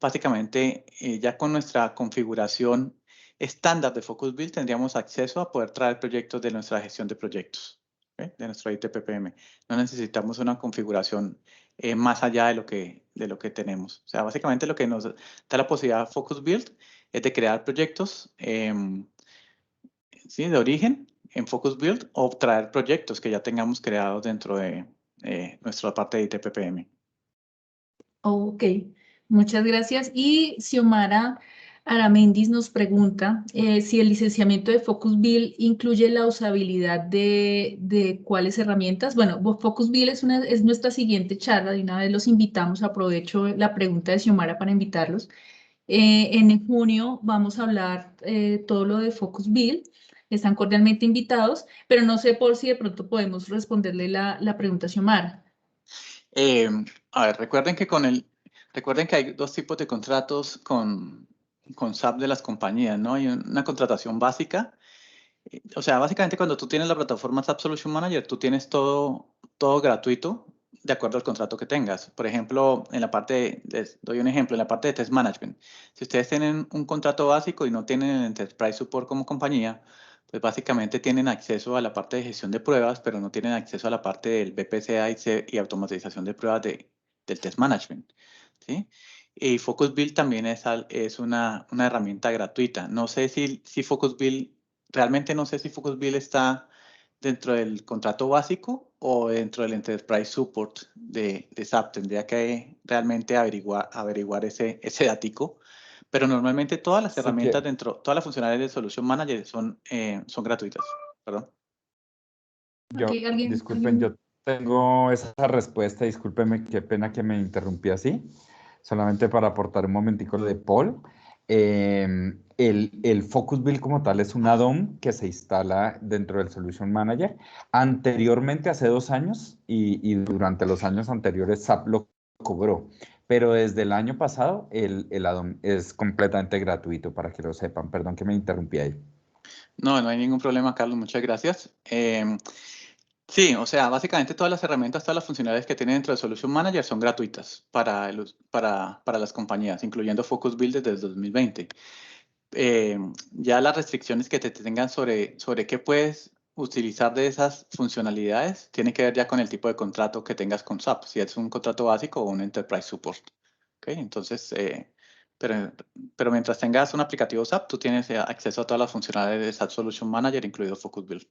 A: básicamente ya con nuestra configuración estándar de FocusBuild tendríamos acceso a poder traer proyectos de nuestra gestión de proyectos, ¿okay? De nuestro ITPPM. No necesitamos una configuración más allá de lo que tenemos. O sea, básicamente lo que nos da la posibilidad FocusBuild es de crear proyectos ¿sí? De origen en FocusBuild o traer proyectos que ya tengamos creados dentro de nuestra parte de ITPPM.
B: Ok, muchas gracias. Y Xiomara Aramendis nos pregunta si el licenciamiento de FocusBuild incluye la usabilidad de cuáles herramientas. Bueno, FocusBuild es nuestra siguiente charla. De una vez los invitamos. Aprovecho la pregunta de Xiomara para invitarlos. En junio vamos a hablar todo lo de FocusBuild. Están cordialmente invitados, pero no sé por si de pronto podemos responderle la pregunta a Xiomara.
A: A ver, recuerden que hay dos tipos de contratos con SAP de las compañías, ¿no? Hay una contratación básica. O sea, básicamente cuando tú tienes la plataforma SAP Solution Manager, tú tienes todo gratuito de acuerdo al contrato que tengas. Por ejemplo, les doy un ejemplo, en la parte de Test Management. Si ustedes tienen un contrato básico y no tienen el Enterprise Support como compañía, pues básicamente tienen acceso a la parte de gestión de pruebas, pero no tienen acceso a la parte del BPCA y automatización de pruebas del Test Management, ¿sí? Y FocusBuild también es una herramienta gratuita. No sé si FocusBuild, realmente no sé si FocusBuild está dentro del contrato básico o dentro del Enterprise Support de SAP. Tendría que realmente averiguar ese datico. Pero normalmente todas las
C: Sí
A: herramientas
C: que,
A: todas las funcionalidades de Solution Manager son gratuitas. Perdón.
C: disculpen, yo tengo esa respuesta, discúlpeme, qué pena que me interrumpí así, solamente para aportar un momentico lo de Paul. El Focus Build como tal es un add-on que se instala dentro del Solution Manager. Anteriormente, hace 2 años, y durante los años anteriores, SAP lo cobró. Pero desde el año pasado, el add-on es completamente gratuito, para que lo sepan. Perdón que me interrumpí ahí.
A: No, no hay ningún problema, Carlos. Muchas gracias. Sí, o sea, básicamente todas las herramientas, todas las funcionalidades que tienen dentro de Solution Manager son gratuitas para las compañías, incluyendo Focus Build desde el 2020. Ya las restricciones que te tengan sobre qué puedes utilizar de esas funcionalidades tiene que ver ya con el tipo de contrato que tengas con SAP, si es un contrato básico o un Enterprise Support. ¿Okay? Entonces, pero mientras tengas un aplicativo SAP, tú tienes acceso a todas las funcionalidades de SAP Solution Manager, incluido Focus Build.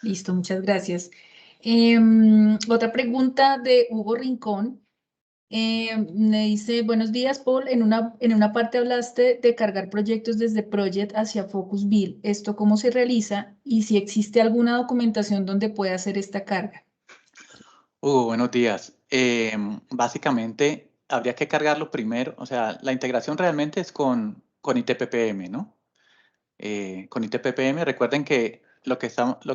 B: Listo, muchas gracias. Otra pregunta de Hugo Rincón. Me dice, buenos días, Paul. En una parte hablaste de cargar proyectos desde Project hacia Focus Build. ¿Esto cómo se realiza? Y si existe alguna documentación donde pueda hacer esta carga.
A: Buenos días. Básicamente, habría que cargarlo primero. O sea, la integración realmente es con ITPPM, ¿no? Con ITPPM, recuerden que lo que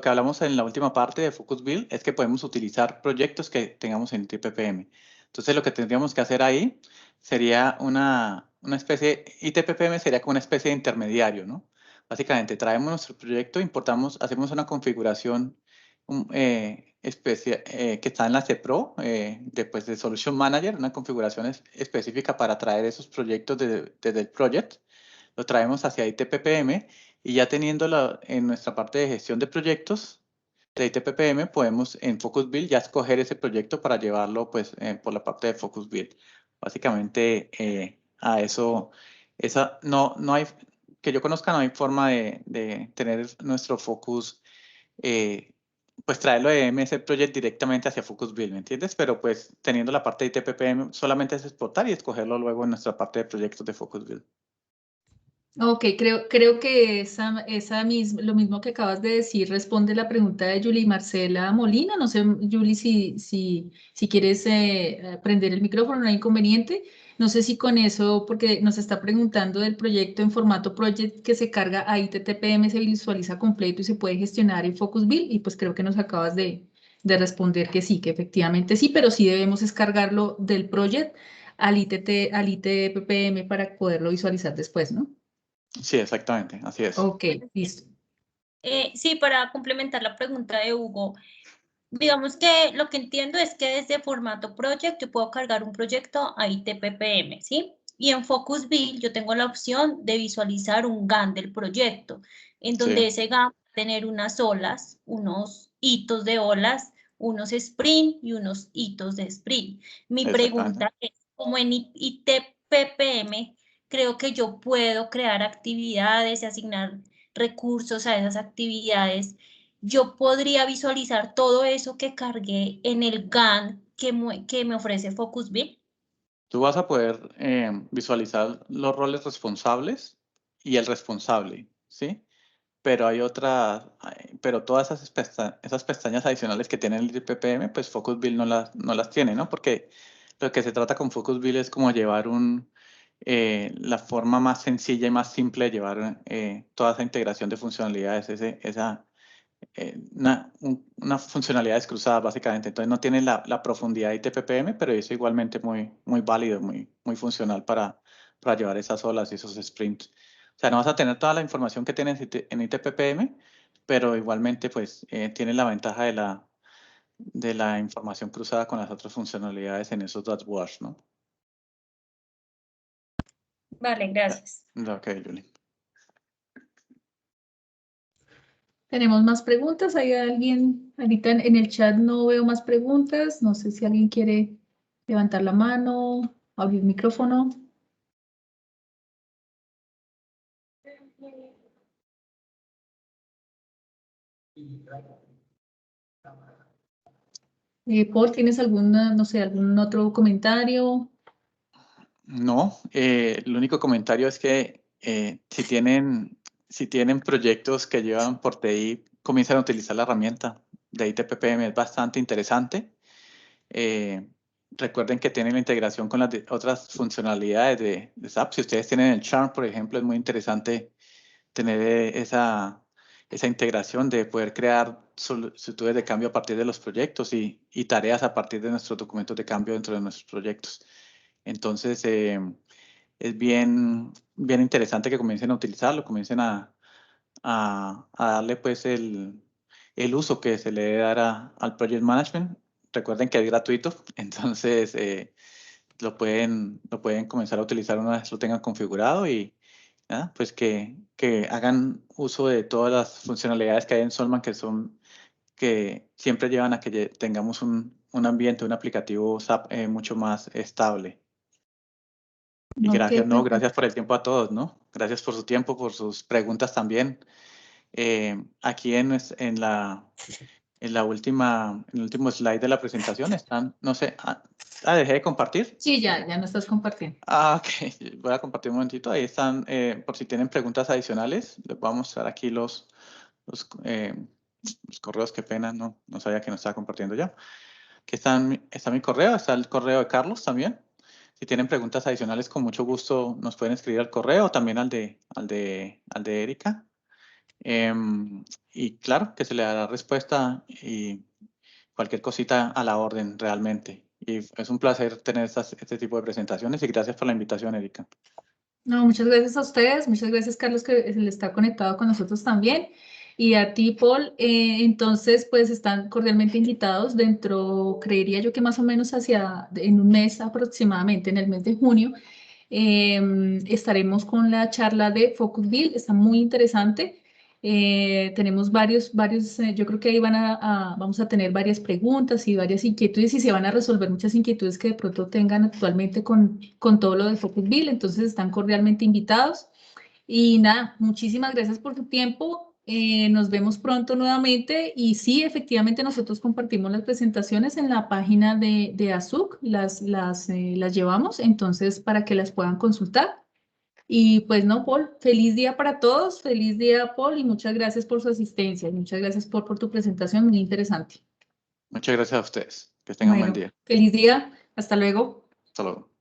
A: hablamos en la última parte de Focus Build es que podemos utilizar proyectos que tengamos en ITPPM. Entonces, lo que tendríamos que hacer ahí sería una especie, ITPPM sería como una especie de intermediario, ¿no? Básicamente, traemos nuestro proyecto, importamos, hacemos una configuración que está en la CPRO, después de Solution Manager, una configuración específica para traer esos proyectos desde el project. Lo traemos hacia ITPPM y ya teniéndolo en nuestra parte de gestión de proyectos de ITPPM, podemos en Focus Build ya escoger ese proyecto para llevarlo pues por la parte de Focus Build. Básicamente a eso, no hay, que yo conozca, no hay forma de tener nuestro Focus, pues traerlo de MS Project directamente hacia Focus Build, ¿me entiendes? Pero pues teniendo la parte de ITPPM solamente es exportar y escogerlo luego en nuestra parte de proyectos de Focus Build.
B: Ok, creo que lo mismo que acabas de decir responde la pregunta de Julie Marcela Molina. No sé, Julie, si quieres prender el micrófono, no hay inconveniente. No sé si con eso, porque nos está preguntando del proyecto en formato project que se carga a ITTPM, se visualiza completo y se puede gestionar en Focus Build. Y pues creo que nos acabas de responder que sí, que efectivamente sí, pero sí debemos descargarlo del project al ITPPM para poderlo visualizar después, ¿no?
A: Sí, exactamente, así es.
B: Ok, listo.
D: Sí, para complementar la pregunta de Hugo, digamos que lo que entiendo es que desde formato project yo puedo cargar un proyecto a ITPPM, ¿sí? Y en Focus Build yo tengo la opción de visualizar un GAN del proyecto, en donde
A: Sí.
D: ese GAN va a tener unas olas, unos hitos de olas, unos sprint y unos hitos de sprint. Mi pregunta es, como en ITPPM, creo que yo puedo crear actividades y asignar recursos a esas actividades. Yo podría visualizar todo eso que cargué en el GAN que me ofrece Focus Build.
A: Tú vas a poder visualizar los roles responsables y el responsable, ¿sí? Pero pero todas esas pestañas adicionales que tiene el IPPM, pues Focus Build no las tiene, ¿no? Porque lo que se trata con Focus Build es como llevar la forma más sencilla y más simple de llevar toda esa integración de funcionalidades, una funcionalidades cruzadas básicamente. Entonces no tiene la profundidad de ITPPM, pero es igualmente muy válido, muy funcional para llevar esas olas y esos sprints. O sea, no vas a tener toda la información que tienes en ITPPM, pero igualmente pues tiene la ventaja de la información cruzada con las otras funcionalidades en esos dashboards, ¿no?
D: Vale, gracias.
A: Ok, Julie.
B: ¿Tenemos más preguntas? ¿Hay alguien? Ahorita en el chat no veo más preguntas. No sé si alguien quiere levantar la mano, abrir el micrófono. Paul, ¿tienes no sé, algún otro comentario?
A: No, el único comentario es que si tienen proyectos que llevan por TI, comiencen a utilizar la herramienta de ITPPM, es bastante interesante. recuerden que tienen la integración con las otras funcionalidades de SAP. Si ustedes tienen el Charm, por ejemplo, es muy interesante tener esa integración de poder crear solicitudes de cambio a partir de los proyectos y tareas a partir de nuestros documentos de cambio dentro de nuestros proyectos. Entonces, es bien interesante que comiencen a utilizarlo, comiencen a darle pues el uso que se le debe dar al Project Management. Recuerden que es gratuito, entonces lo pueden comenzar a utilizar una vez lo tengan configurado y pues que hagan uso de todas las funcionalidades que hay en Solman que siempre llevan a que tengamos un ambiente, un aplicativo SAP mucho más estable. Y gracias,
B: Ok,
A: gracias por el tiempo a todos, ¿no? Gracias por su tiempo, por sus preguntas también. Aquí en el último slide de la presentación están, no sé, dejé de compartir.
B: Sí, ya no estás compartiendo.
A: Ok, voy a compartir un momentito. Ahí están, por si tienen preguntas adicionales, les voy a mostrar aquí los correos, qué pena, no sabía que no estaba compartiendo ya. Aquí está mi correo, está el correo de Carlos también. Si tienen preguntas adicionales, con mucho gusto nos pueden escribir al correo, también al de Erika. Y claro, que se le dará respuesta y cualquier cosita a la orden realmente. Y es un placer tener este tipo de presentaciones y gracias por la invitación, Erika.
B: No, muchas gracias a ustedes, muchas gracias Carlos que le está conectado con nosotros también y a ti Paul, entonces pues están cordialmente invitados creería yo que más o menos en un mes aproximadamente, en el mes de junio, estaremos con la charla de Focus Build, está muy interesante. Tenemos varios, yo creo que ahí vamos a tener varias preguntas y varias inquietudes y se van a resolver muchas inquietudes que de pronto tengan actualmente con todo lo de Focus Build, entonces están cordialmente invitados. Y nada, muchísimas gracias por tu tiempo. Nos vemos pronto nuevamente y sí, efectivamente nosotros compartimos las presentaciones en la página de ASUC, las llevamos, entonces para que las puedan consultar. Y pues no, Paul, feliz día para todos, feliz día, Paul, y muchas gracias por su asistencia y muchas gracias por tu presentación, muy interesante.
A: Muchas gracias a ustedes. Que tengan un buen
B: Bueno,
A: día.
B: feliz día, hasta luego.
A: Hasta luego.